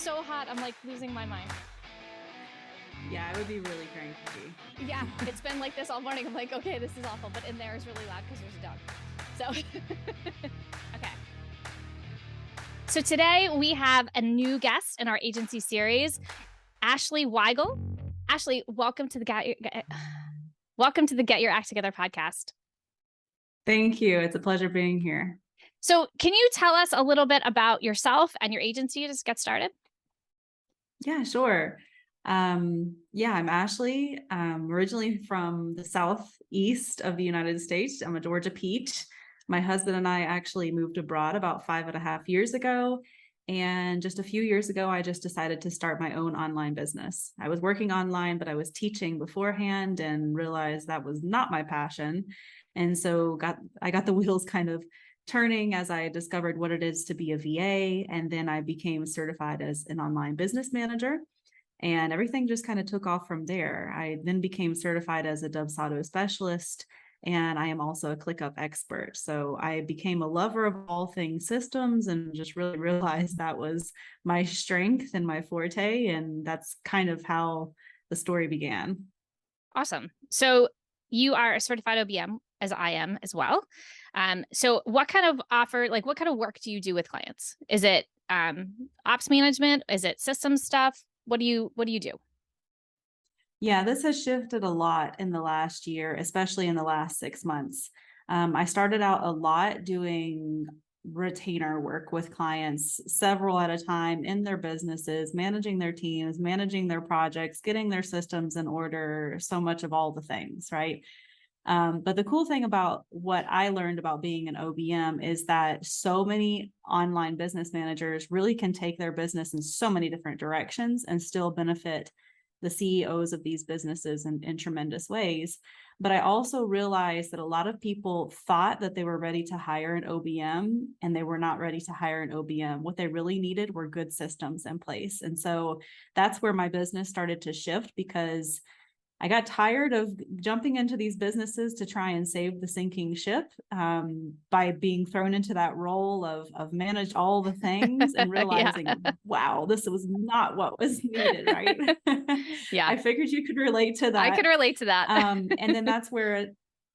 so hot. I'm like losing my mind. Yeah, it would be really cranky. Yeah, it's been like this all morning. I'm like, okay, this is awful. But in there is really loud because there's a dog. So, okay. So today we have a new guest in our agency series, Ashley Weigl. Ashley, welcome to the Get Your Act Together podcast. Thank you. It's a pleasure being here. So can you tell us a little bit about yourself and your agency to just get started? Yeah, sure. I'm Ashley. Originally from the southeast of the United States. I'm a Georgia Peach. My husband and I actually moved abroad about 5.5 years ago. And just a few years ago, I just decided to start my own online business. I was working online, but I was teaching beforehand and realized that was not my passion. And so I got the wheels kind of turning as I discovered what it is to be a VA. And then I became certified as an online business manager. And everything just kind of took off from there. I then became certified as a Dubsado Specialist, and I am also a Clickup expert. So I became a lover of all things systems and just really realized that was my strength and my forte. And that's kind of how the story began. Awesome. So you are a certified OBM, as I am as well. So what kind of work do you do with clients? Is it ops management? Is it systems stuff? What do you do? Yeah, this has shifted a lot in the last year, especially in the last 6 months. I started out a lot doing retainer work with clients, several at a time in their businesses, managing their teams, managing their projects, getting their systems in order, so much of all the things, right? But the cool thing about what I learned about being an OBM is that so many online business managers really can take their business in so many different directions and still benefit the CEOs of these businesses in tremendous ways. But I also realized that a lot of people thought that they were ready to hire an OBM, and they were not ready to hire an OBM. What they really needed were good systems in place. And so that's where my business started to shift, because I got tired of jumping into these businesses to try and save the sinking ship, by being thrown into that role of manage all the things and realizing, wow, this was not what was needed, right? Yeah. I figured you could relate to that. I could relate to that. And then that's where,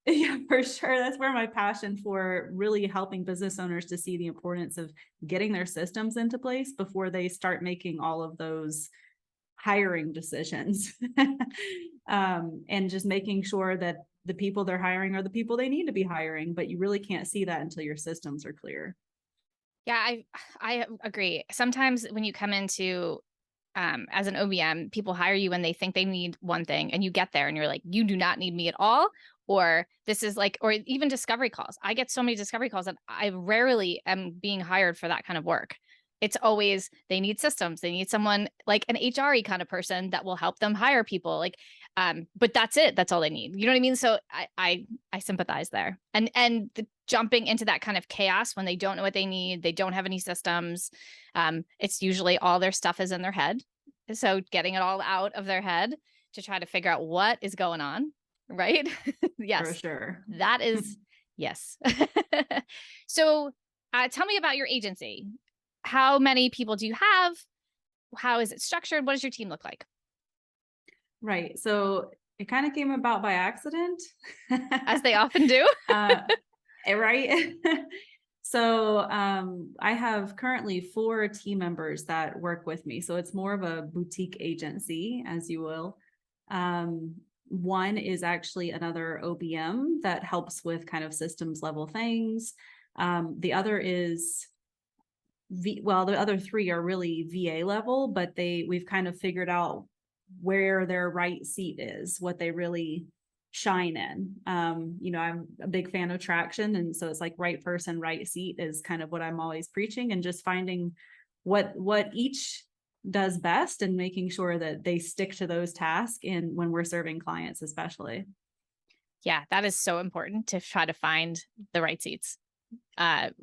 yeah, for sure. That's where my passion for really helping business owners to see the importance of getting their systems into place before they start making all of those hiring decisions. And just making sure that the people they're hiring are the people they need to be hiring, but you really can't see that until your systems are clear. Yeah, I agree. Sometimes when you come into as an OBM, people hire you when they think they need one thing, and you get there and you're like, you do not need me at all. Or this is like, or even discovery calls. I get so many discovery calls that I rarely am being hired for that kind of work. It's always, they need systems. They need someone like an HRE kind of person that will help them hire people. Like, but that's it. That's all they need. You know what I mean? So I sympathize there. And the jumping into that kind of chaos when they don't know what they need, they don't have any systems. It's usually all their stuff is in their head. So getting it all out of their head to try to figure out what is going on. Right? Yes. For sure. That is, yes. So tell me about your agency. How many people do you have? How is it structured? What does your team look like? Right. So it kind of came about by accident. As they often do. Right. So I have currently 4 team members that work with me. So it's more of a boutique agency, as you will. One is actually another OBM that helps with kind of systems level things. The other is the other 3 are really VA level, but we've kind of figured out where their right seat is, what they really shine in. I'm a big fan of traction. And so it's like right person, right seat is kind of what I'm always preaching, and just finding what each does best and making sure that they stick to those tasks when we're serving clients, especially. Yeah, that is so important to try to find the right seats. But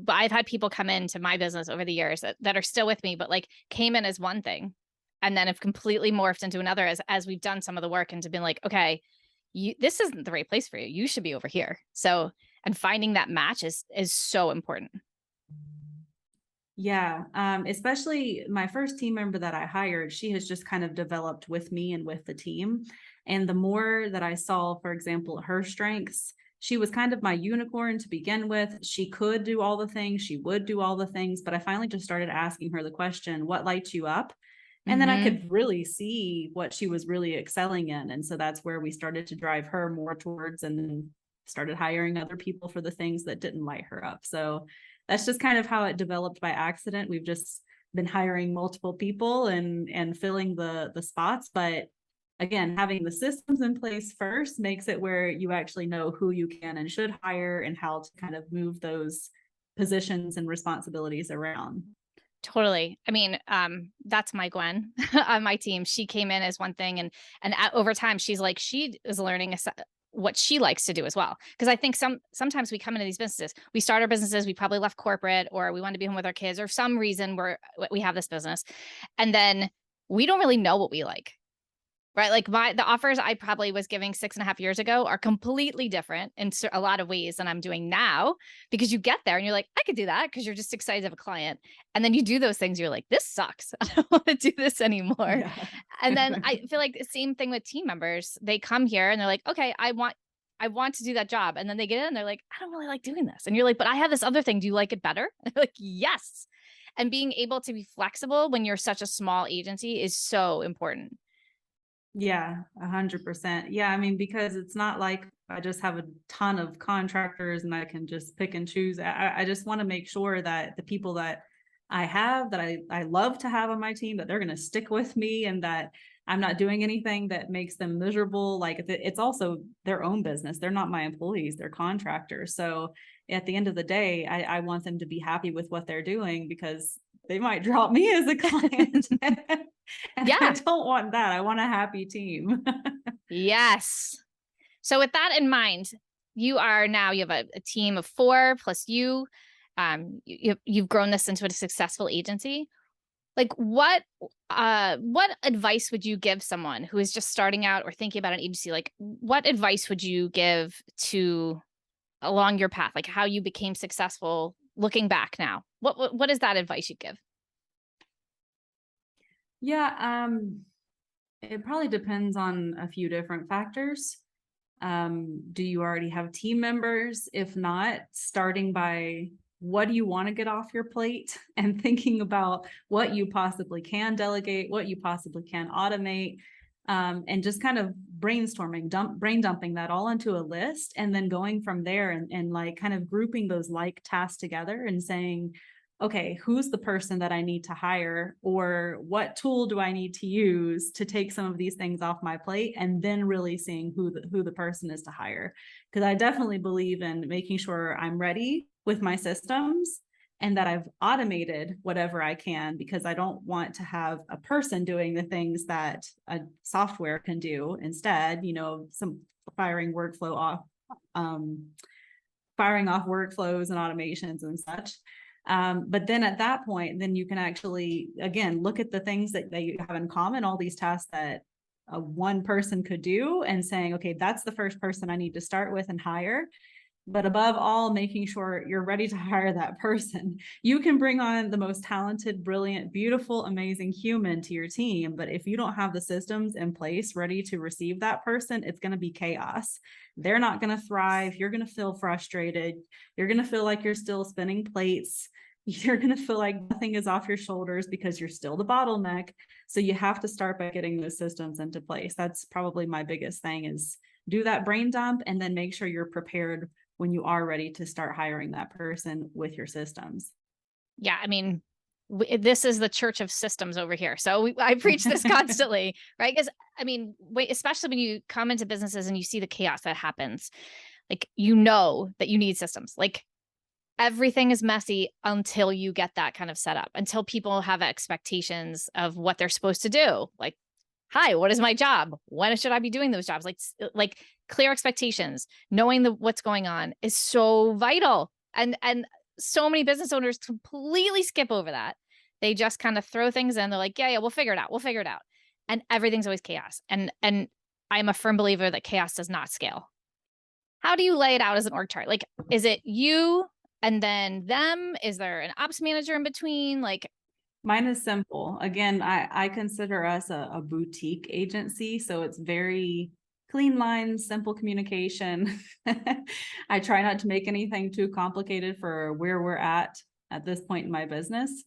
I've had people come into my business over the years that are still with me, but like came in as one thing and then have completely morphed into another as we've done some of the work, and to been like, okay, this isn't the right place for you. You should be over here. So, and finding that match is so important. Yeah. Especially my first team member that I hired, she has just kind of developed with me and with the team. And the more that I saw, for example, her strengths, she was kind of my unicorn to begin with. She could do all the things, she would do all the things, but I finally just started asking her the question, what lights you up? And then I Mm-hmm. could really see what she was really excelling in. And so that's where we started to drive her more towards, and then started hiring other people for the things that didn't light her up. So that's just kind of how it developed by accident. We've just been hiring multiple people and filling the spots. But again, having the systems in place first makes it where you actually know who you can and should hire and how to kind of move those positions and responsibilities around. Totally. I mean, that's my Gwen on my team. She came in as one thing, and over time, she's like, she is learning what she likes to do as well. Because I think sometimes we come into these businesses, we start our businesses, we probably left corporate, or we want to be home with our kids, or some reason we have this business, and then we don't really know what we like. Right. Like the offers I probably was giving 6.5 years ago are completely different in a lot of ways than I'm doing now, because you get there and you're like, I could do that, because you're just excited to have a client. And then you do those things. You're like, this sucks. I don't want to do this anymore. Yeah. And then I feel like the same thing with team members. They come here and they're like, okay, I want to do that job. And then they get in and they're like, I don't really like doing this. And you're like, but I have this other thing. Do you like it better? And they're like, yes. And being able to be flexible when you're such a small agency is so important. Yeah, 100%. Yeah, I mean, because it's not like I just have a ton of contractors and I can just pick and choose. I just want to make sure that the people that I have, that I love to have on my team, that they're going to stick with me, and that I'm not doing anything that makes them miserable. Like, it's also their own business. They're not my employees, they're contractors. So at the end of the day, I want them to be happy with what they're doing, because they might drop me as a client. And I Yeah. don't want that. I want a happy team. Yes. So with that in mind, you have a team of 4 plus you. You've grown this into a successful agency. Like what advice would you give someone who is just starting out or thinking about an agency? Like what advice would you give to along your path? Like how you became successful looking back now? What is that advice you give? Yeah, it probably depends on a few different factors. Do you already have team members? If not, starting by what do you want to get off your plate, and thinking about what you possibly can delegate, what you possibly can automate, and just kind of brainstorming, brain dumping that all into a list, and then going from there, and like kind of grouping those like tasks together and saying, okay, who's the person that I need to hire, or what tool do I need to use to take some of these things off my plate, and then really seeing who the person is to hire. Because I definitely believe in making sure I'm ready with my systems and that I've automated whatever I can, because I don't want to have a person doing the things that a software can do instead, some firing workflow off, firing off workflows and automations and such. But then at that point, then you can actually, again, look at the things that you have in common, all these tasks that one person could do, and saying, okay, that's the first person I need to start with and hire. But above all, making sure you're ready to hire that person. You can bring on the most talented, brilliant, beautiful, amazing human to your team, but if you don't have the systems in place ready to receive that person, it's going to be chaos. They're not going to thrive. You're going to feel frustrated. You're going to feel like you're still spinning plates. You're going to feel like nothing is off your shoulders because you're still the bottleneck. So you have to start by getting those systems into place. That's probably my biggest thing, is do that brain dump and then make sure you're prepared when you are ready to start hiring that person with your systems. Yeah, I mean, this is the church of systems over here. So I preach this constantly, right? Because I mean, especially when you come into businesses and you see the chaos that happens, like, that you need systems. Like everything is messy until you get that kind of setup, until people have expectations of what they're supposed to do. Like, hi, what is my job? When should I be doing those jobs? Like clear expectations, knowing what's going on is so vital. And so many business owners completely skip over that. They just kind of throw things in. They're like, yeah, we'll figure it out. We'll figure it out. And everything's always chaos. And I'm a firm believer that chaos does not scale. How do you lay it out as an org chart? Like, is it you and then them? Is there an ops manager in between? Like, Mine is simple. Again, I consider us a boutique agency, so it's very clean lines, simple communication. I try not to make anything too complicated for where we're at this point in my business.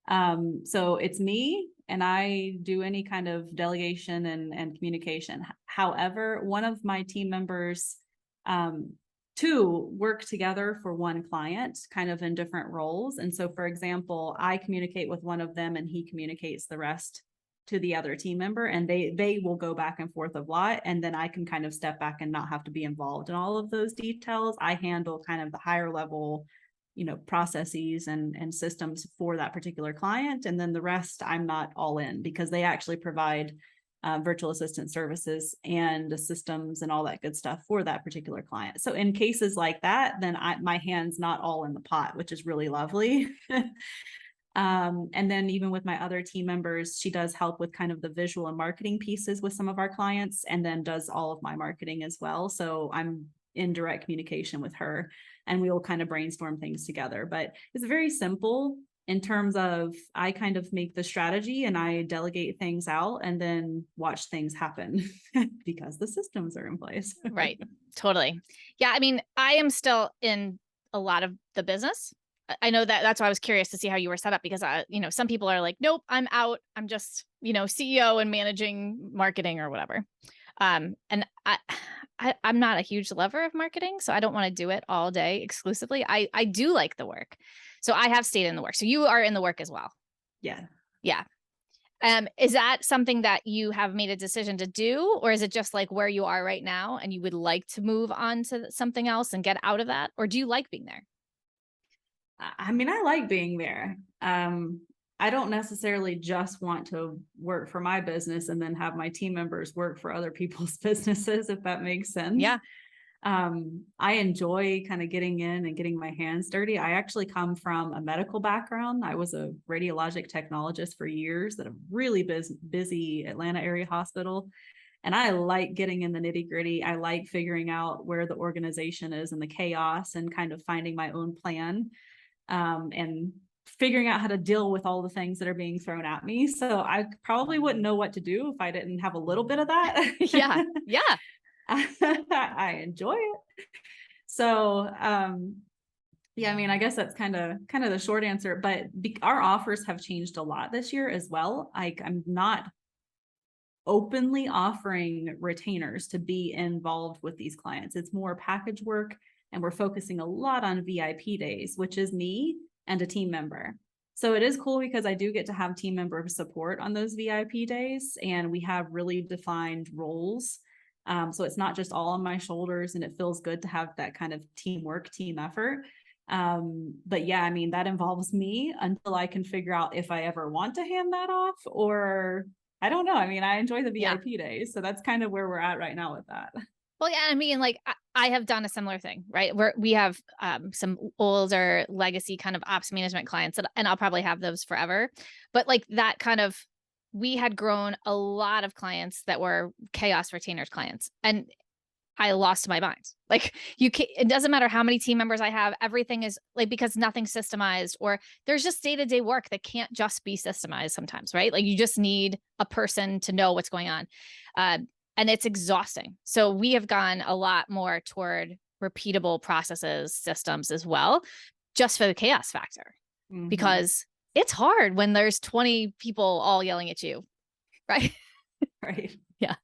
So it's me, and I do any kind of delegation and communication. However, one of my team members, two work together for one client, kind of in different roles. And so, for example, I communicate with one of them and he communicates the rest to the other team member, and they will go back and forth a lot. And then I can kind of step back and not have to be involved in all of those details. I handle kind of the higher level, processes and systems for that particular client. And then the rest, I'm not all in, because they actually provide virtual assistant services and the systems and all that good stuff for that particular client. So in cases like that, then my hand's not all in the pot, which is really lovely. And then even with my other team members, she does help with kind of the visual and marketing pieces with some of our clients, and then does all of my marketing as well. So I'm in direct communication with her, and we will kind of brainstorm things together. But it's very simple in terms of, I kind of make the strategy and I delegate things out and then watch things happen because the systems are in place. right. Totally. Yeah. I mean, I am still in a lot of the business. I know that's why I was curious to see how you were set up, because some people are like, nope, I'm out. I'm just, CEO and managing marketing or whatever. And I'm not a huge lover of marketing, so I don't want to do it all day exclusively. I do like the work. So I have stayed in the work. So you are in the work as well. Yeah. Yeah. Is that something that you have made a decision to do, or is it just like where you are right now and you would like to move on to something else and get out of that? Or do you like being there? I mean, I like being there. I don't necessarily just want to work for my business and then have my team members work for other people's businesses, if that makes sense. Yeah. I enjoy kind of getting in and getting my hands dirty. I actually come from a medical background. I was a radiologic technologist for years at a really busy Atlanta area hospital. And I like getting in the nitty gritty. I like figuring out where the organization is and the chaos, and kind of finding my own plan, and figuring out how to deal with all the things that are being thrown at me. So I probably wouldn't know what to do if I didn't have a little bit of that. Yeah. Yeah. I enjoy it. So, yeah, I mean, I guess that's kind of the short answer, but our offers have changed a lot this year as well. I'm not openly offering retainers to be involved with these clients. It's more package work, and we're focusing a lot on VIP days, which is me and a team member. So it is cool because I do get to have team member support on those VIP days, and we have really defined roles. So it's not just all on my shoulders, and it feels good to have that kind of teamwork, team effort. But yeah, I mean, that involves me until I can figure out if I ever want to hand that off, or I don't know. I mean, I enjoy the VIP days, so that's kind of where we're at right now with that. Well, yeah, I mean, like I have done a similar thing, right? We have some older legacy kind of ops management clients, and I'll probably have those forever. But like that kind of, we had grown a lot of clients that were chaos retainers clients, and I lost my mind. Like it doesn't matter how many team members I have. Everything is like, because nothing's systemized, or there's just day-to-day work that can't just be systemized sometimes, right? Like you just need a person to know what's going on. And it's exhausting. So we have gone a lot more toward repeatable processes, systems as well, just for the chaos factor, because it's hard when there's 20 people all yelling at you. Right. Right. Yeah.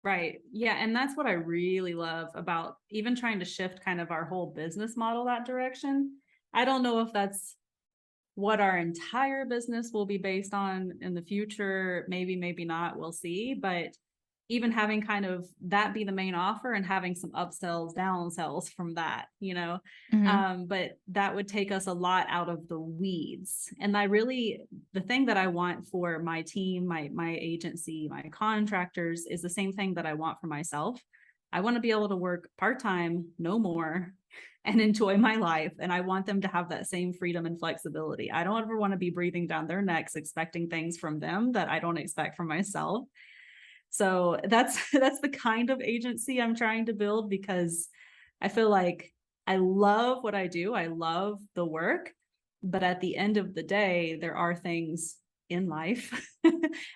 Right. Yeah. And that's what I really love about even trying to shift kind of our whole business model that direction. I don't know if that's what our entire business will be based on in the future. Maybe, maybe not. We'll see. But even having kind of that be the main offer and having some upsells, downsells from that, but that would take us a lot out of the weeds. And the thing that I want for my team, my agency, my contractors is the same thing that I want for myself. I want to be able to work part-time, no more, and enjoy my life. And I want them to have that same freedom and flexibility. I don't ever want to be breathing down their necks, expecting things from them that I don't expect from myself. So that's the kind of agency I'm trying to build, because I feel like I love what I do. I love the work, but at the end of the day, there are things in life.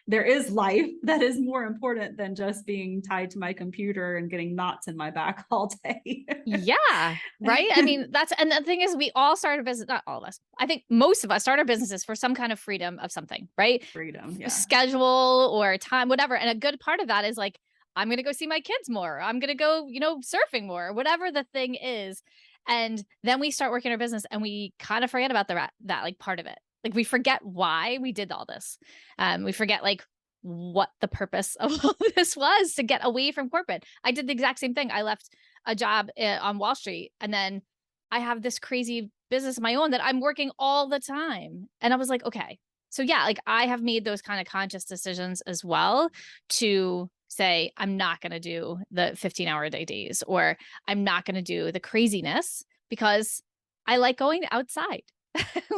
There is life that is more important than just being tied to my computer and getting knots in my back all day. Yeah. Right. I mean, and the thing is, we all start a business, not all of us. I think most of us start our businesses for some kind of freedom of something, right? Freedom. Yeah. Schedule or time, whatever. And a good part of that is like, I'm going to go see my kids more. I'm going to go, surfing more, whatever the thing is. And then we start working our business and we kind of forget about that like part of it. Like we forget why we did all this. We forget like what the purpose of all this was, to get away from corporate. I did the exact same thing. I left a job on Wall Street, and then I have this crazy business of my own that I'm working all the time. And I was like, okay, so yeah, like I have made those kind of conscious decisions as well, to say, I'm not going to do the 15-hour a day days, or I'm not going to do the craziness, because I like going outside,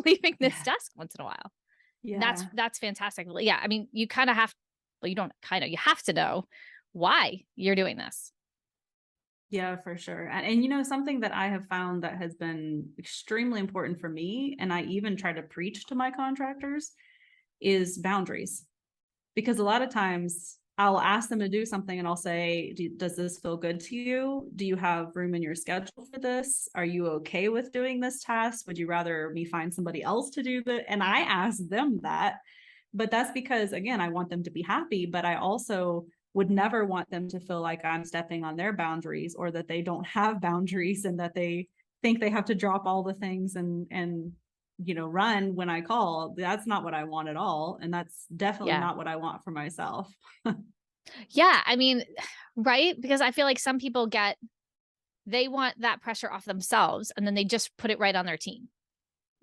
leaving this desk once in a while. Yeah. That's fantastic. Yeah. I mean, you kind of have, well, you don't kind of, you have to know why you're doing this. Yeah, for sure. And something that I have found that has been extremely important for me, and I even try to preach to my contractors, is boundaries. Because a lot of times I'll ask them to do something and I'll say, does this feel good to you? Do you have room in your schedule for this? Are you okay with doing this task? Would you rather me find somebody else to do that? And I ask them that, but that's because, again, I want them to be happy, but I also would never want them to feel like I'm stepping on their boundaries, or that they don't have boundaries and that they think they have to drop all the things and run when I call. That's not what I want at all. And that's definitely not what I want for myself. Yeah. I mean, right. Because I feel like some people they want that pressure off themselves, and then they just put it right on their team.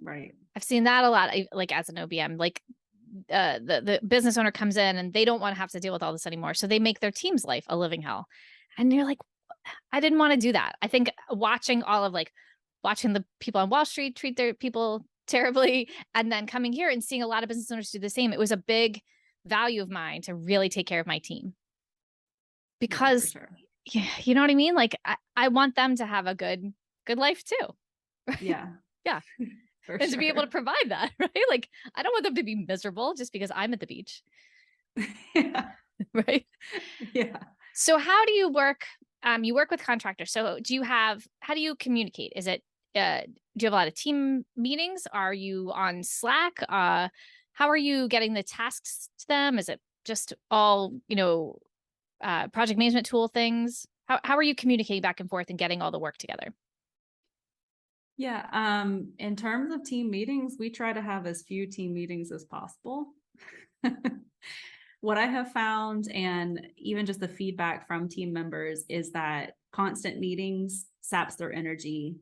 Right. I've seen that a lot, like as an OBM, like the business owner comes in and they don't want to have to deal with all this anymore. So they make their team's life a living hell. And you're like, I didn't want to do that. I think watching the people on Wall Street treat their people terribly, and then coming here and seeing a lot of business owners do the same, it was a big value of mine to really take care of my team. Because, yeah, you know what I mean? Like I want them to have a good life too. Yeah. Yeah. And to be able to provide that, right? Like, I don't want them to be miserable just because I'm at the beach. Yeah. Right. Yeah. So how do you work? You work with contractors. So how do you communicate? Is it, do you have a lot of team meetings? Are you on Slack? How are you getting the tasks to them? Is it just all, project management tool things? How are you communicating back and forth and getting all the work together? Yeah. In terms of team meetings, we try to have as few team meetings as possible. What I have found, and even just the feedback from team members, is that constant meetings saps their energy,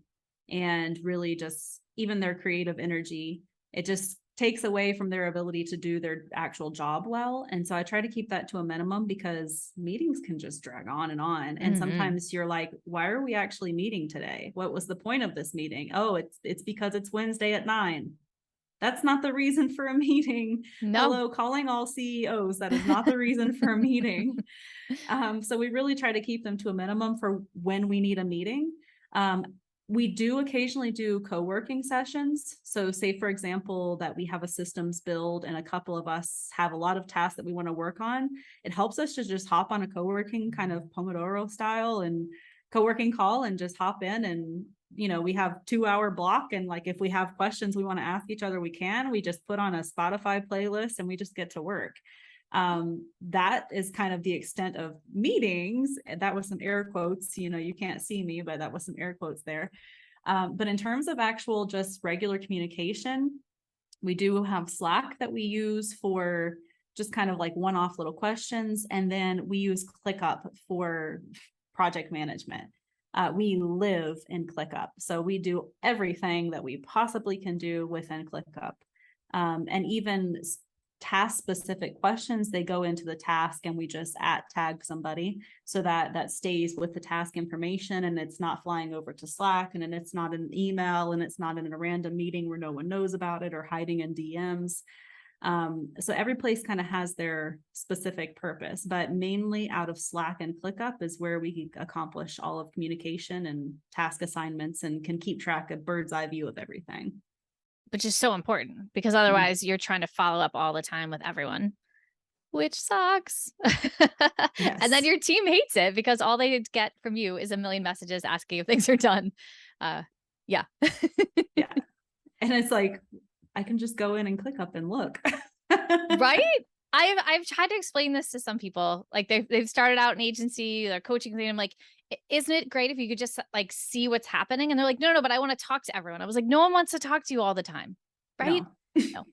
and really just even their creative energy. It just takes away from their ability to do their actual job well. And so I try to keep that to a minimum, because meetings can just drag on and on. And sometimes you're like, why are we actually meeting today? What was the point of this meeting? Oh, it's because it's Wednesday at 9. That's not the reason for a meeting. No. Hello, calling all CEOs. That is not the reason for a meeting. So we really try to keep them to a minimum for when we need a meeting. We do occasionally do co-working sessions. So say, for example, that we have a systems build and a couple of us have a lot of tasks that we want to work on. It helps us to just hop on a co-working kind of Pomodoro style and co-working call and just hop in, and we have 2-hour block, and like if we have questions we want to ask each other, we just put on a Spotify playlist and we just get to work. That is kind of the extent of meetings. That was some air quotes, you can't see me, but that was some air quotes there. But in terms of actual just regular communication, we do have Slack that we use for just kind of like one-off little questions. And then we use Clickup for project management. We live in Clickup. So we do everything that we possibly can do within Clickup. And even task-specific questions, they go into the task and we just tag somebody, so that stays with the task information, and it's not flying over to Slack, and then it's not in an email, and it's not in a random meeting where no one knows about it or hiding in DMs. So every place kind of has their specific purpose, but mainly out of Slack and ClickUp is where we accomplish all of communication and task assignments and can keep track of bird's eye view of everything. Which is so important because otherwise you're trying to follow up all the time with everyone, which sucks. Yes. And then your team hates it because all they get from you is a million messages asking if things are done. Yeah. Yeah. And it's like, I can just go in and click up and look. Right? I've tried to explain this to some people. Like they've started out an agency, they're coaching thing. I'm like, isn't it great if you could just like see what's happening? And they're like, no, but I want to talk to everyone. I was like, no one wants to talk to you all the time. Right? No.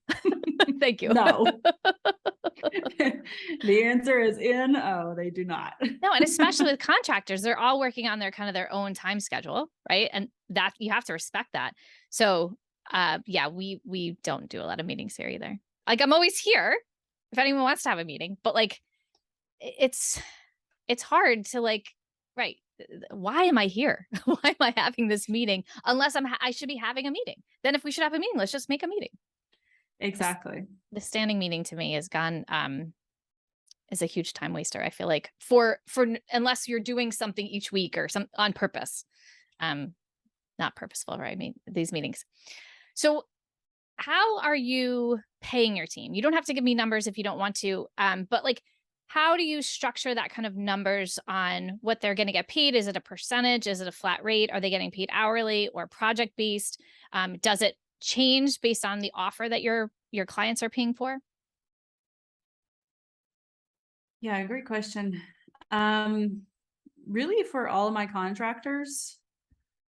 Thank you. No. The answer is no, they do not. No, and especially with contractors, they're all working on their kind of their own time schedule, right? And that you have to respect that. So yeah, we don't do a lot of meetings here either. Like I'm always here if anyone wants to have a meeting, but like it's hard to like, right, why am I here? Why am I having this meeting unless I should be having a meeting? Then if we should have a meeting, let's just make a meeting. Exactly. The standing meeting to me is gone is a huge time waster. I feel like for unless you're doing something each week or some on purpose. Not purposeful, right? I mean, these meetings. So how are you paying your team? You don't have to give me numbers if you don't want to. But like, how do you structure that kind of numbers on what they're going to get paid? Is it a percentage? Is it a flat rate? Are they getting paid hourly or project based? Does it change based on the offer that your clients are paying for? Yeah, great question. Really for all of my contractors,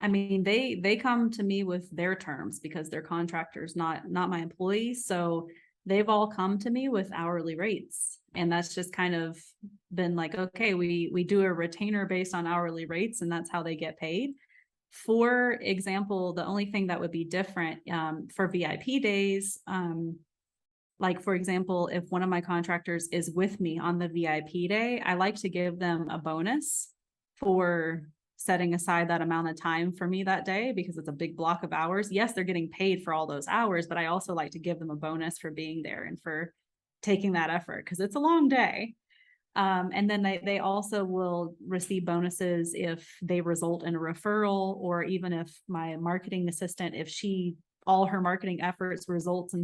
I mean, they come to me with their terms because they're contractors, not my employees. So they've all come to me with hourly rates. And that's just kind of been like, okay, we do a retainer based on hourly rates, and that's how they get paid. For example, the only thing that would be different for VIP days, like for example, if one of my contractors is with me on the VIP day, I like to give them a bonus for setting aside that amount of time for me that day because it's a big block of hours. Yes, they're getting paid for all those hours, but I also like to give them a bonus for being there and for taking that effort because it's a long day. And then they also will receive bonuses if they result in a referral, or even if my marketing assistant, if all her marketing efforts results in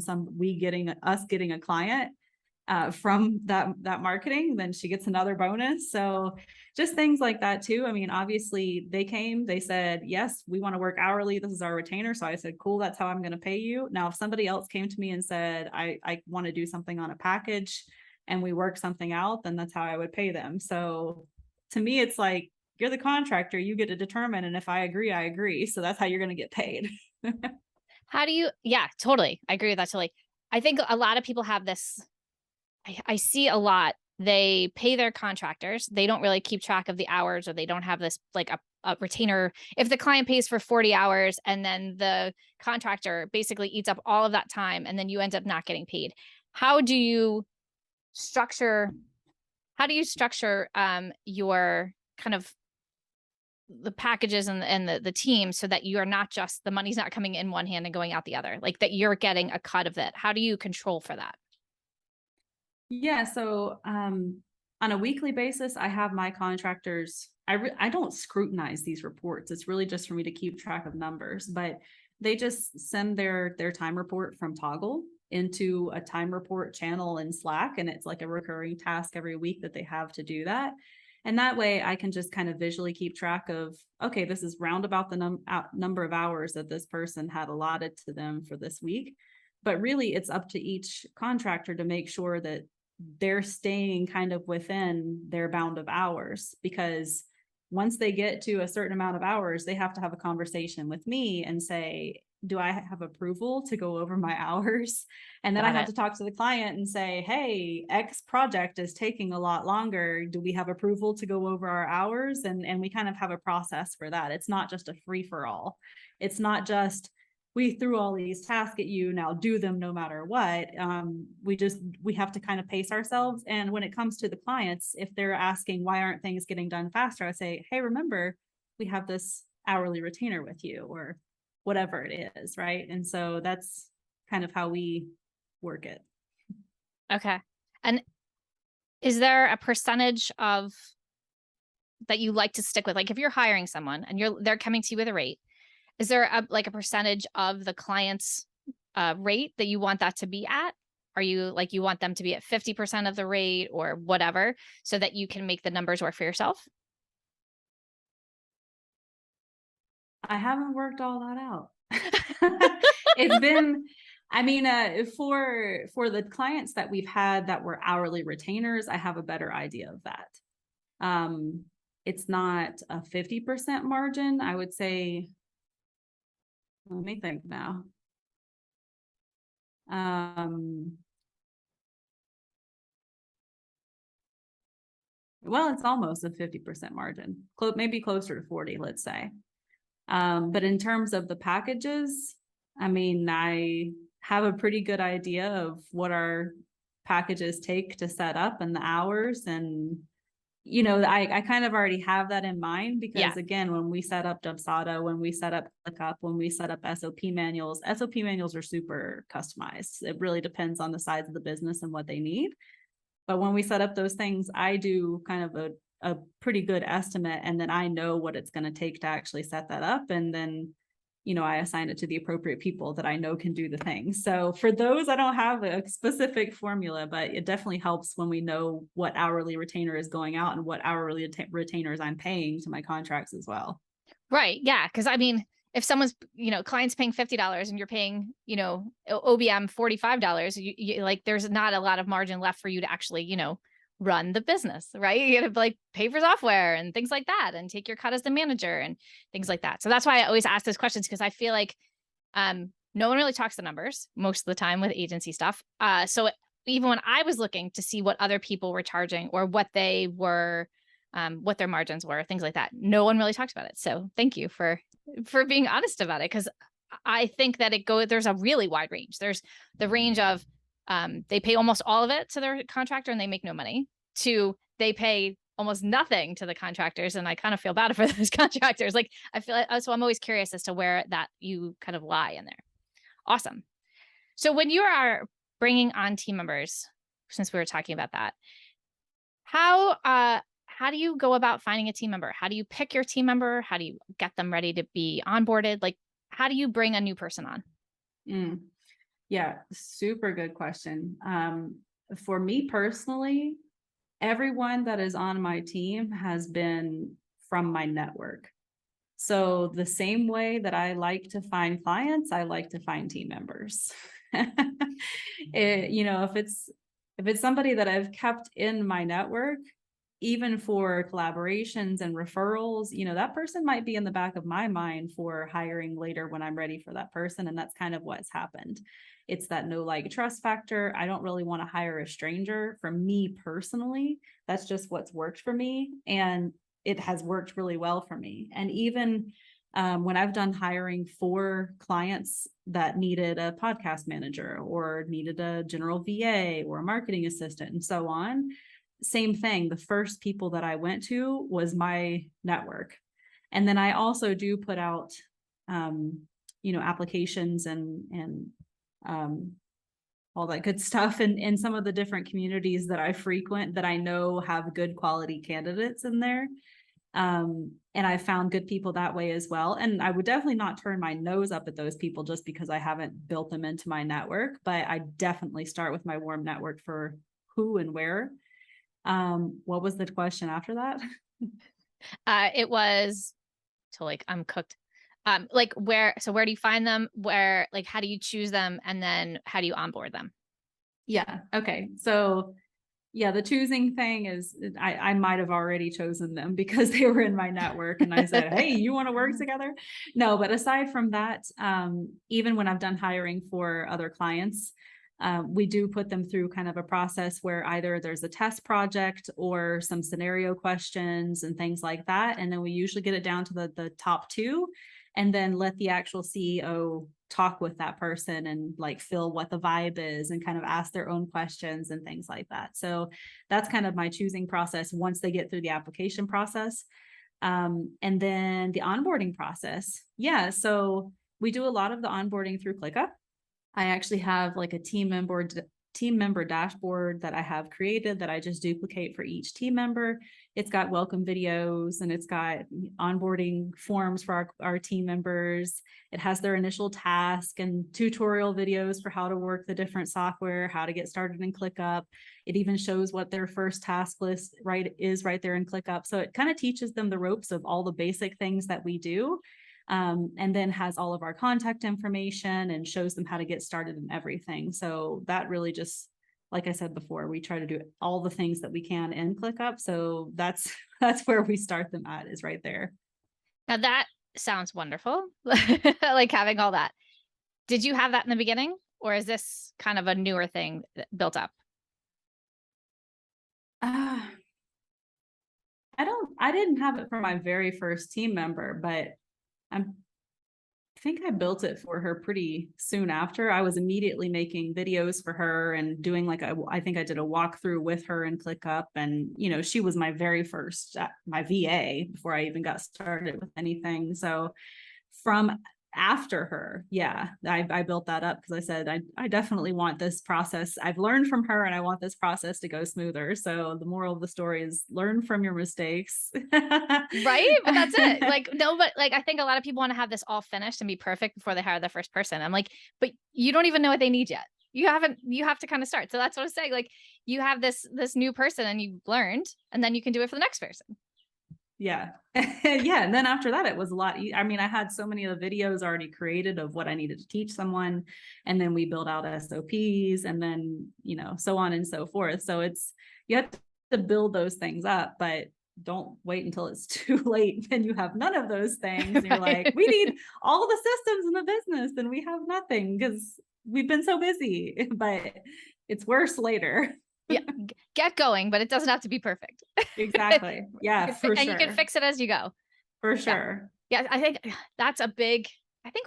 us getting a client from that marketing, then she gets another bonus. So just things like that too. I mean, obviously they said, yes, we want to work hourly. This is our retainer. So I said, cool, that's how I'm going to pay you. Now, if somebody else came to me and said, I want to do something on a package and we work something out, then that's how I would pay them. So to me, it's like, you're the contractor, you get to determine. And if I agree, I agree. So that's how you're going to get paid. How do you, yeah, totally. I agree with that totally. I think a lot of people have this, I see a lot. They pay their contractors. They don't really keep track of the hours, or they don't have this like a retainer. If the client pays for 40 hours and then the contractor basically eats up all of that time and then you end up not getting paid. How do you structure your kind of the packages and the team so that you are not just the money's not coming in one hand and going out the other, like that you're getting a cut of it? How do you control for that? Yeah. So on a weekly basis, I have my contractors, I don't scrutinize these reports. It's really just for me to keep track of numbers, but they just send their time report from Toggle into a time report channel in Slack. And it's like a recurring task every week that they have to do that. And that way I can just kind of visually keep track of, okay, this is roundabout the number of hours that this person had allotted to them for this week. But really it's up to each contractor to make sure that they're staying kind of within their bound of hours, because once they get to a certain amount of hours, they have to have a conversation with me and say, do I have approval to go over my hours? And then I have to talk to the client and say, hey, X project is taking a lot longer. Do we have approval to go over our hours? And we kind of have a process for that. It's not just a free for all. It's not just, we threw all these tasks at you, now do them no matter what. We have to kind of pace ourselves. And when it comes to the clients, if they're asking, why aren't things getting done faster? I say, hey, remember, we have this hourly retainer with you, or whatever it is, right? And so that's kind of how we work it. Okay. And is there a percentage of that you like to stick with? Like if you're hiring someone and they're coming to you with a rate, is there a percentage of the client's rate that you want that to be at? Are you like, you want them to be at 50% of the rate or whatever, so that you can make the numbers work for yourself? I haven't worked all that out. It's been, I mean, for the clients that we've had that were hourly retainers, I have a better idea of that. It's not a 50% margin. I would say, let me think now. Well, it's almost a 50% margin, maybe closer to 40, let's say. But in terms of the packages, I mean, I have a pretty good idea of what our packages take to set up and the hours. And, you know, I kind of already have that in mind because, again, when we set up Dubsado, when we set up Clickup, when we set up SOP manuals are super customized. It really depends on the size of the business and what they need. But when we set up those things, I do kind of a pretty good estimate, and then I know what it's going to take to actually set that up. And then, you know, I assign it to the appropriate people that I know can do the thing. So for those, I don't have a specific formula, but it definitely helps when we know what hourly retainer is going out and what hourly retainers I'm paying to my contracts as well. Right. Yeah. Cause I mean, if someone's, you know, client's paying $50 and you're paying, you know, OBM $45, you like, there's not a lot of margin left for you to actually, you know, run the business, right? You gotta like pay for software and things like that and take your cut as the manager and things like that. So that's why I always ask those questions, because I feel like no one really talks the numbers most of the time with agency stuff. So even when I was looking to see what other people were charging or what they were, what their margins were, things like that, no one really talked about it. So thank you for being honest about it, because I think that there's a really wide range. There's the range of they pay almost all of it to their contractor and they make no money, to they pay almost nothing to the contractors, and I kind of feel bad for those contractors. Like I feel so I'm always curious as to where that you kind of lie in there. Awesome. So when you are bringing on team members, since we were talking about that, how do you go about finding a team member? How do you pick your team member? How do you get them ready to be onboarded? Like, how do you bring a new person on? Yeah, super good question. For me personally, everyone that is on my team has been from my network. So the same way that I like to find clients, I like to find team members. You know, if it's somebody that I've kept in my network, even for collaborations and referrals, you know, that person might be in the back of my mind for hiring later when I'm ready for that person. And that's kind of what's happened. It's that no like trust factor. I don't really want to hire a stranger. For me personally, that's just what's worked for me. And it has worked really well for me. And even when I've done hiring for clients that needed a podcast manager or needed a general VA or a marketing assistant and so on, same thing. The first people that I went to was my network. And then I also do put out, you know, applications and all that good stuff in some of the different communities that I frequent that I know have good quality candidates in there. And I found good people that way as well. And I would definitely not turn my nose up at those people just because I haven't built them into my network, but I definitely start with my warm network for who and where. What was the question after that? It was to like, I'm cooked. Like where do you find them? Where, like, how do you choose them? And then how do you onboard them? Yeah. Okay. So yeah, the choosing thing is I might have already chosen them because they were in my network and I said, hey, you want to work together? No, but aside from that, even when I've done hiring for other clients, we do put them through kind of a process where either there's a test project or some scenario questions and things like that. And then we usually get it down to the top two and then let the actual CEO talk with that person and like feel what the vibe is and kind of ask their own questions and things like that. So that's kind of my choosing process once they get through the application process. And then the onboarding process. Yeah. So we do a lot of the onboarding through ClickUp. I actually have like a team team member dashboard that I have created that I just duplicate for each team member. It's got welcome videos and it's got onboarding forms for our team members. It has their initial task and tutorial videos for how to work the different software, how to get started in ClickUp. It even shows what their first task list is right there in ClickUp. So it kind of teaches them the ropes of all the basic things that we do. And then has all of our contact information and shows them how to get started and everything. So that really just, like I said before, we try to do all the things that we can in ClickUp. So that's where we start them at, is right there. Now that sounds wonderful. Like having all that. Did you have that in the beginning, or is this kind of a newer thing built up? I didn't have it for my very first team member, but I think I built it for her pretty soon after. I was immediately making videos for her and doing I think I did a walkthrough with her in ClickUp. And, she was my very first, my VA before I even got started with anything. So from after her, yeah, I built that up because I said, I definitely want this process. I've learned from her and I want this process to go smoother. So the moral of the story is learn from your mistakes. Right? But that's it. Like, no, but like, I think a lot of people want to have this all finished and be perfect before they hire the first person. I'm like, but you don't even know what they need yet. You have to kind of start. So that's what I was saying. Like, you have this new person and you've learned, and then you can do it for the next person. Yeah. Yeah. And then after that, it was a lot. I mean, I had so many of the videos already created of what I needed to teach someone. And then we build out SOPs and then, so on and so forth. So you have to build those things up, but don't wait until it's too late and you have none of those things. And you're like, we need all the systems in the business and we have nothing because we've been so busy, but it's worse later. Yeah, get going, but it doesn't have to be perfect. Exactly. Yeah, for sure. And you can fix it as you go. For sure. Yeah, I think that's I think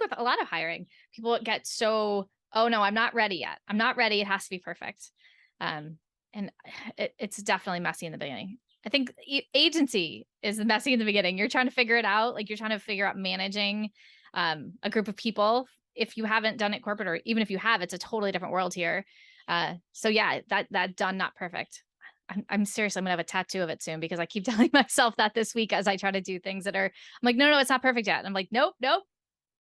with a lot of hiring, people get so, oh no, I'm not ready yet. I'm not ready. It has to be perfect. And it's definitely messy in the beginning. I think agency is messy in the beginning. You're trying to figure it out. Like, you're trying to figure out managing a group of people. If you haven't done it corporate, or even if you have, it's a totally different world here. So yeah, that done, not perfect. I'm seriously, I'm gonna have a tattoo of it soon because I keep telling myself that this week as I try to do things that are, I'm like, no, it's not perfect yet. And I'm like, nope.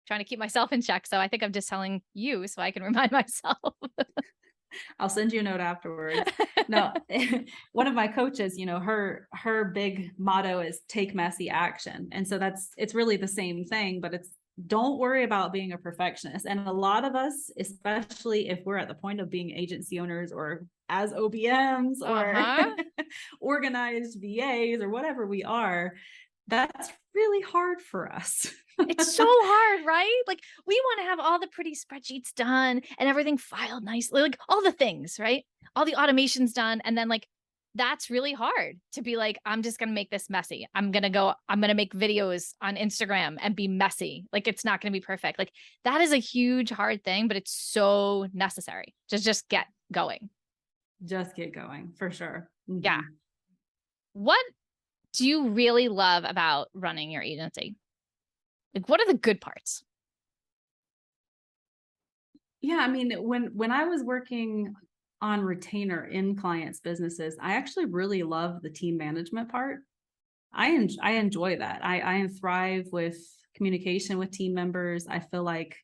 Trying to keep myself in check. So I think I'm just telling you so I can remind myself. I'll send you a note afterwards. No, one of my coaches, her big motto is take messy action. And so it's really the same thing, but it's, don't worry about being a perfectionist. And a lot of us, especially if we're at the point of being agency owners or as OBMs or organized VAs or whatever we are, that's really hard for us. It's so hard, right? Like, we want to have all the pretty spreadsheets done and everything filed nicely, like all the things, right? All the automations done. And then that's really hard to be like, I'm just going to make this messy. I'm going to make videos on Instagram and be messy. Like, it's not going to be perfect. Like, that is a huge, hard thing, but it's so necessary to just get going. Just get going, for sure. Mm-hmm. Yeah. What do you really love about running your agency? Like, what are the good parts? Yeah. I mean, when I was working on retainer in clients' businesses, I actually really love the team management part. I enjoy that. I thrive with communication with team members. I feel like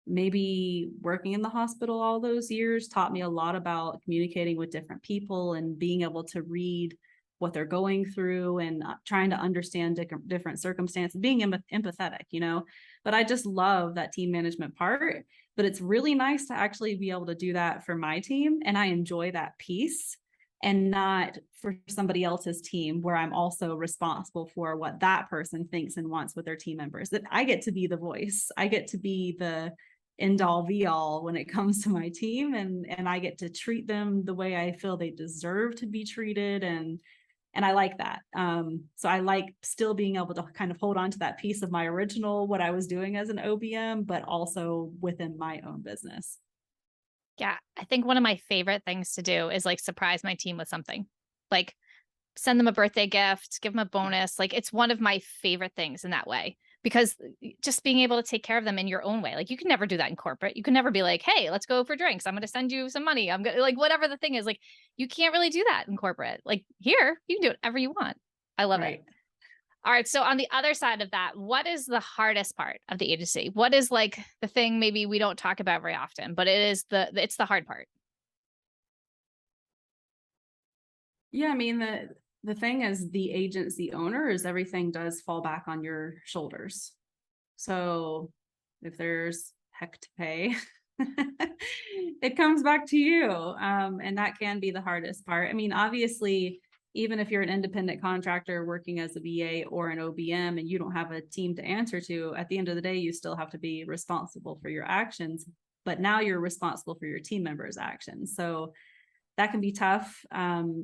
maybe working in the hospital all those years taught me a lot about communicating with different people and being able to read what they're going through and trying to understand different circumstances, being empathetic, but I just love that team management part. But it's really nice to actually be able to do that for my team. And I enjoy that piece, and not for somebody else's team where I'm also responsible for what that person thinks and wants with their team members. That I get to be the voice. I get to be the end all be all when it comes to my team. And I get to treat them the way I feel they deserve to be treated. And I like that. So I like still being able to kind of hold on to that piece of my original, what I was doing as an OBM, but also within my own business. Yeah. I think one of my favorite things to do is surprise my team with something, like send them a birthday gift, give them a bonus. Like, it's one of my favorite things in that way. because just being able to take care of them in your own way. Like you can never do that in corporate. You can never be like, hey, let's go for drinks. I'm going to send you some money. I'm going to like, whatever the thing is, like, you can't really do that in corporate. Like here, you can do whatever you want. I love it. All right. So on the other side of that, what is the hardest part of the agency? What is like the thing maybe we don't talk about very often, but it's the hard part. Yeah. I mean, the thing as the agency owner is everything does fall back on your shoulders. So if there's heck to pay, it comes back to you. And that can be the hardest part. I mean, obviously, even if you're an independent contractor working as a VA or an OBM and you don't have a team to answer to, at the end of the day, you still have to be responsible for your actions. But now you're responsible for your team members' actions. So that can be tough.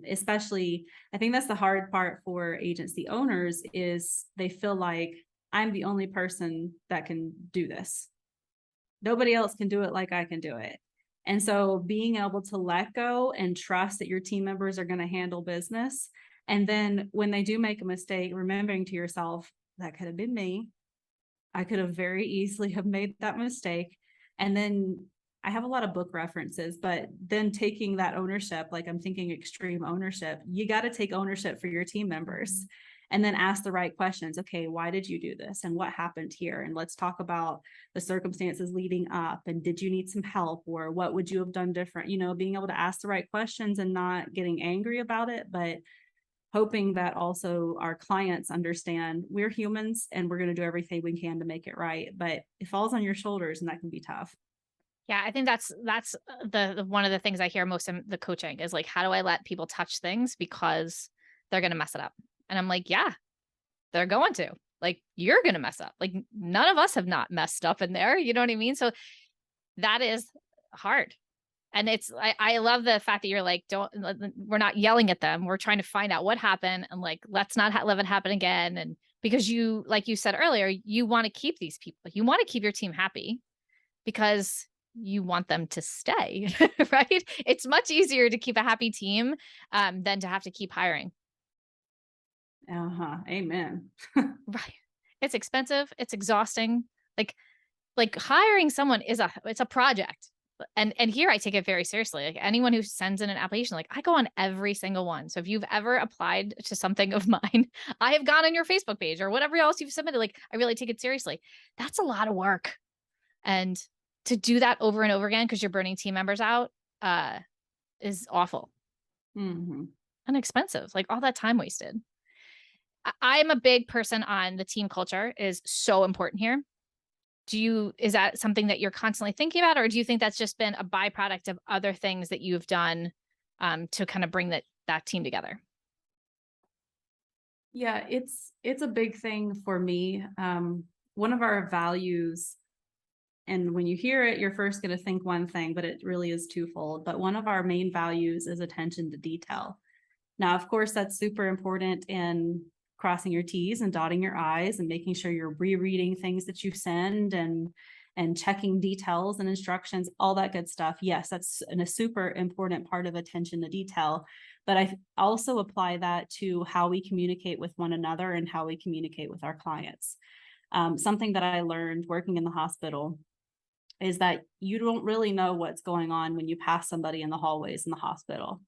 Especially, I think that's the hard part for agency owners is they feel like I'm the only person that can do this. Nobody else can do it like I can do it. And so being able to let go and trust that your team members are going to handle business. And then when they do make a mistake, remembering to yourself, that could have been me. I could have very easily have made that mistake. And then I have a lot of book references, but then taking that ownership, like I'm thinking extreme ownership, you got to take ownership for your team members and then ask the right questions. Okay, why did you do this? And what happened here? And let's talk about the circumstances leading up. And did you need some help? Or what would you have done different? You know, being able to ask the right questions and not getting angry about it, but hoping that also our clients understand we're humans and we're going to do everything we can to make it right. But it falls on your shoulders and that can be tough. Yeah, I think that's the one of the things I hear most in the coaching is like, how do I let people touch things because they're going to mess it up? And I'm like, yeah, they're going to. Like, you're going to mess up. Like, none of us have not messed up in there. You know what I mean? So that is hard. And I love the fact that you're like, we're not yelling at them. We're trying to find out what happened and like, let's not let it happen again. And because you, like you said earlier, you want to keep these people, you want to keep your team happy because you want them to stay, right? It's much easier to keep a happy team than to have to keep hiring. Amen. Right. It's expensive. It's exhausting. Like hiring someone it's a project. And here I take it very seriously. Like anyone who sends in an application, like I go on every single one. So if you've ever applied to something of mine, I have gone on your Facebook page or whatever else you've submitted. Like I really take it seriously. That's a lot of work. And to do that over and over again because you're burning team members out is awful and expensive. Like all that time wasted. I am a big person on the team culture is so important here. Is that something that you're constantly thinking about, or do you think that's just been a byproduct of other things that you've done to kind of bring that team together? Yeah, it's a big thing for me. One of our values, and when you hear it, you're first going to think one thing, but it really is twofold. But one of our main values is attention to detail. Now, of course, that's super important in crossing your T's and dotting your I's and making sure you're rereading things that you send and checking details and instructions, all that good stuff. Yes, that's a super important part of attention to detail. But I also apply that to how we communicate with one another and how we communicate with our clients. Something that I learned working in the hospital is that you don't really know what's going on when you pass somebody in the hallways in the hospital.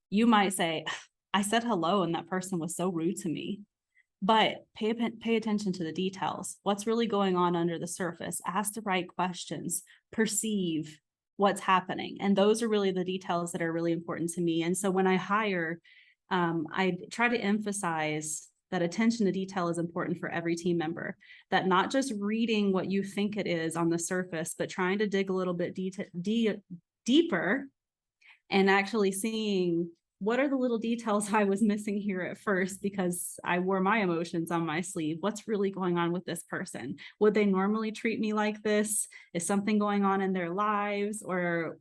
You might say, I said hello and that person was so rude to me. But pay attention to the details. What's really going on under the surface? Ask the right questions. Perceive what's happening. And those are really the details that are really important to me. And so when I hire, I try to emphasize that attention to detail is important for every team member. That not just reading what you think it is on the surface, but trying to dig a little bit deeper and actually seeing what are the little details I was missing here at first because I wore my emotions on my sleeve. What's really going on with this person? Would they normally treat me like this? Is something going on in their lives? Or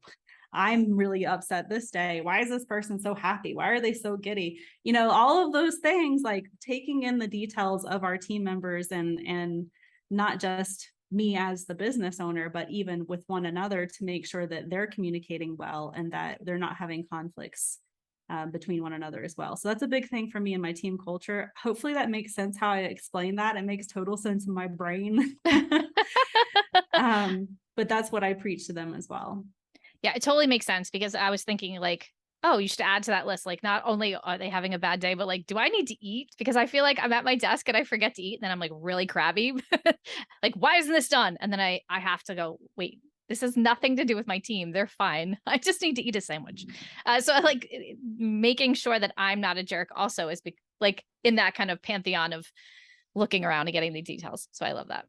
I'm really upset this day. Why is this person so happy? Why are they so giddy? You know, all of those things, like taking in the details of our team members and not just me as the business owner, but even with one another to make sure that they're communicating well and that they're not having conflicts between one another as well. So that's a big thing for me in my team culture. Hopefully that makes sense how I explain that. It makes total sense in my brain. But that's what I preach to them as well. Yeah, it totally makes sense, because I was thinking like, oh, you should add to that list. Like, not only are they having a bad day, but like, do I need to eat? Because I feel like I'm at my desk and I forget to eat. And then I'm like really crabby. Like, why isn't this done? And then I have to go, wait, this has nothing to do with my team. They're fine. I just need to eat a sandwich. So like making sure that I'm not a jerk also is like in that kind of pantheon of looking around and getting the details. So I love that.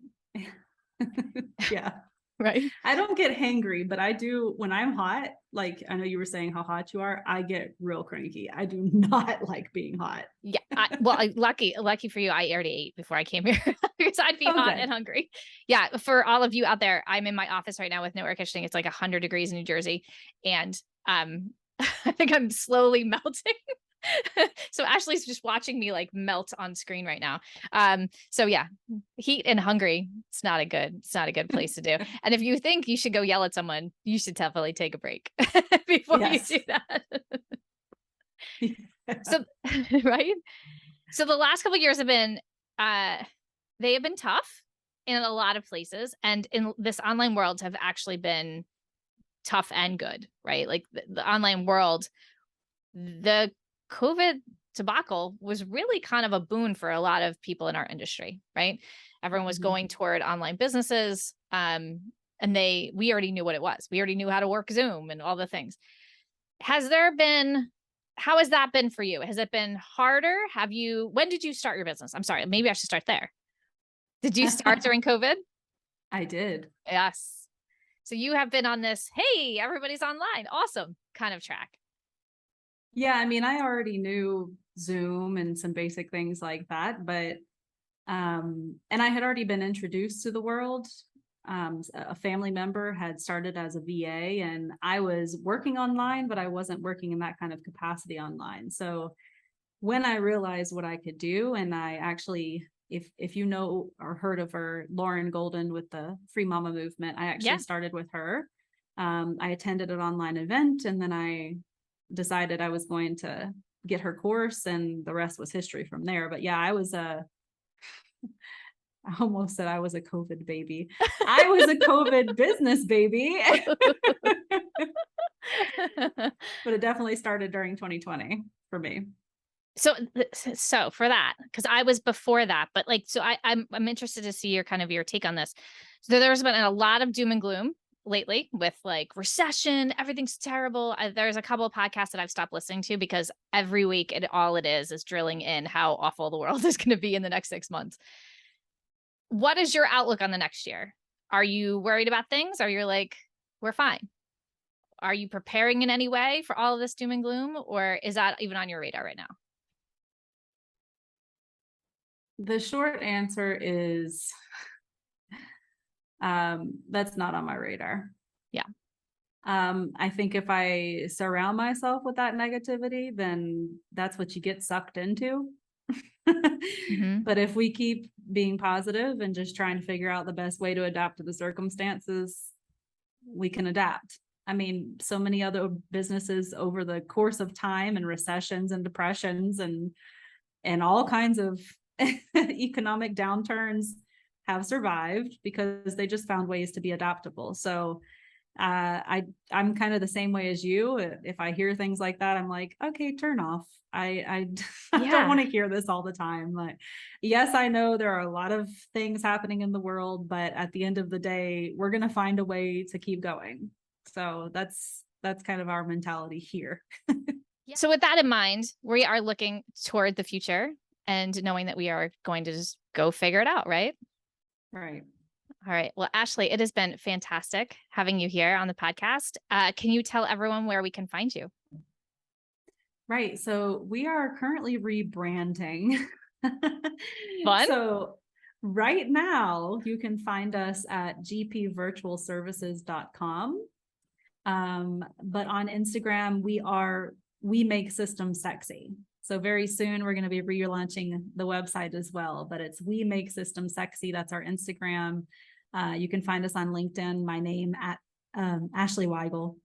Yeah. Right. I don't get hangry, but I do when I'm hot. Like, I know you were saying how hot you are. I get real cranky. I do not like being hot. Yeah. Lucky for you, I already ate before I came here because I'd be hot and hungry. Yeah. For all of you out there, I'm in my office right now with no air conditioning. It's like 100 degrees in New Jersey. And I think I'm slowly melting. So Ashley's just watching me like melt on screen right now. So yeah, heat and hungry, it's not a good place to do. And if you think you should go yell at someone, you should definitely take a break before you do that. So, right. So the last couple of years have been, they have been tough in a lot of places, and in this online world have actually been tough and good, right? Like the online world, the COVID debacle was really kind of a boon for a lot of people in our industry, right? Everyone was going toward online businesses. And we already knew what it was. We already knew how to work Zoom and all the things. How has that been for you? Has it been harder? When did you start your business? I'm sorry, maybe I should start there. Did you start during COVID? I did. Yes. So you have been on this, hey, everybody's online, awesome kind of track. Yeah, I mean, I already knew Zoom and some basic things like that, but and I had already been introduced to the world. A family member had started as a VA, and I was working online, but I wasn't working in that kind of capacity online. So when I realized what I could do, and I actually, if you know or heard of her, Lauren Golden with the Free Mama movement, I actually started with her. I attended an online event, and then I decided I was going to get her course, and the rest was history from there. But yeah, I almost said I was a COVID baby. I was a COVID business baby. But it definitely started during 2020 for me. So for that, because I was before that, but like, so I'm interested to see your take on this. So there's been a lot of doom and gloom lately with like recession, everything's terrible. There's a couple of podcasts that I've stopped listening to because every week all it is drilling in how awful the world is going to be in the next 6 months. What is your outlook on the next year? Are you worried about things? Or you're like, we're fine? Are you preparing in any way for all of this doom and gloom? Or is that even on your radar right now? The short answer is that's not on my radar. Yeah. I think if I surround myself with that negativity, then that's what you get sucked into. But if we keep being positive and just trying to figure out the best way to adapt to the circumstances, we can adapt. I mean, so many other businesses over the course of time and recessions and depressions and all kinds of economic downturns have survived because they just found ways to be adaptable. So I'm kind of the same way as you. If I hear things like that, I'm like, okay, turn off. I don't want to hear this all the time. Like, yes, I know there are a lot of things happening in the world, but at the end of the day, we're going to find a way to keep going. So that's kind of our mentality here. So with that in mind, we are looking toward the future and knowing that we are going to just go figure it out, right? Right. All right. Well, Ashley, it has been fantastic having you here on the podcast. Can you tell everyone where we can find you? Right. So we are currently rebranding. Fun. So right now you can find us at gpvirtualservices.com. But on Instagram, we make systems sexy. So very soon we're going to be relaunching the website as well, but it's We Make Systems Sexy. That's our Instagram. You can find us on LinkedIn. My name at Ashley Weigl.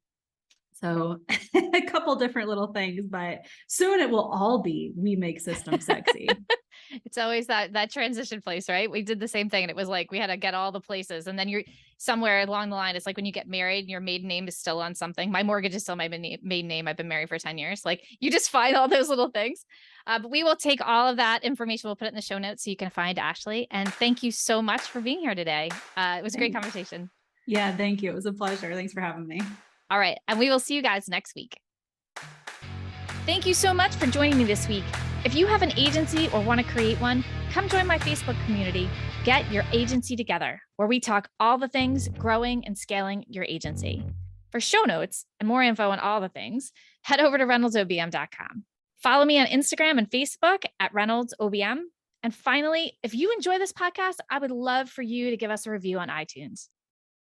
So a couple different little things, but soon it will all be, we make systems sexy. It's always that transition place, right? We did the same thing, and it was like we had to get all the places, and then you're somewhere along the line. It's like when you get married and your maiden name is still on something. My mortgage is still my maiden name. I've been married for 10 years. Like, you just find all those little things. But we will take all of that information. We'll put it in the show notes so you can find Ashley. And thank you so much for being here today. It was a great conversation. Yeah, thank you. It was a pleasure. Thanks for having me. All right. And we will see you guys next week. Thank you so much for joining me this week. If you have an agency or want to create one, come join my Facebook community, Get Your Agency Together, where we talk all the things growing and scaling your agency. For show notes and more info on all the things, head over to reynoldsobm.com. Follow me on Instagram and Facebook at Reynolds OBM. And finally, if you enjoy this podcast, I would love for you to give us a review on iTunes.